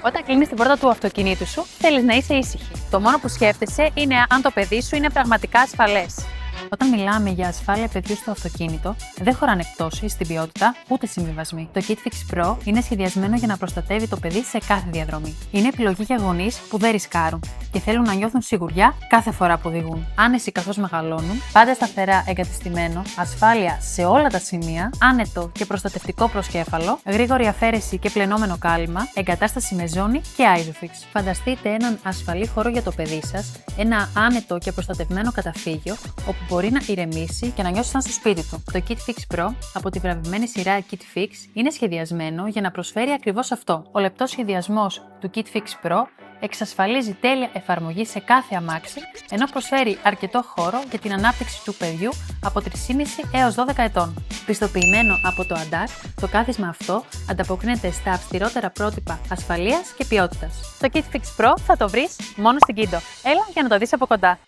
Όταν κλείνεις την πόρτα του αυτοκινήτου σου, θέλεις να είσαι ήσυχη. Το μόνο που σκέφτεσαι είναι αν το παιδί σου είναι πραγματικά ασφαλές. Όταν μιλάμε για ασφάλεια παιδιού στο αυτοκίνητο, δεν χωράνε εκτόσεις στην ποιότητα ούτε συμβιβασμοί. Το KidFix Pro είναι σχεδιασμένο για να προστατεύει το παιδί σε κάθε διαδρομή. Είναι επιλογή για γονείς που δεν ρισκάρουν και θέλουν να νιώθουν σιγουριά κάθε φορά που οδηγούν. Άνεση καθώς μεγαλώνουν, πάντα σταθερά εγκατεστημένο, ασφάλεια σε όλα τα σημεία, άνετο και προστατευτικό προσκέφαλο, γρήγορη αφαίρεση και πλενόμενο κάλυμα, εγκατάσταση με ζώνη και Isofix. Φανταστείτε έναν ασφαλή χώρο για το παιδί σας, ένα άνετο και προστατευμένο καταφύγιο, όπου μπορεί να ηρεμήσει και να νιώσει σαν στο σπίτι του. Το KidFix Pro από τη βραβευμένη σειρά KidFix είναι σχεδιασμένο για να προσφέρει ακριβώς αυτό. Ο λεπτός σχεδιασμός του KidFix Pro εξασφαλίζει τέλεια εφαρμογή σε κάθε αμάξι, ενώ προσφέρει αρκετό χώρο για την ανάπτυξη του παιδιού από 3,5 έως 12 ετών. Πιστοποιημένο από το ADAC, το κάθισμα αυτό ανταποκρίνεται στα αυστηρότερα πρότυπα ασφαλείας και ποιότητας. Το KidFix Pro θα το βρεις μόνο στην Kindo. Έλα για να το δεις από κοντά.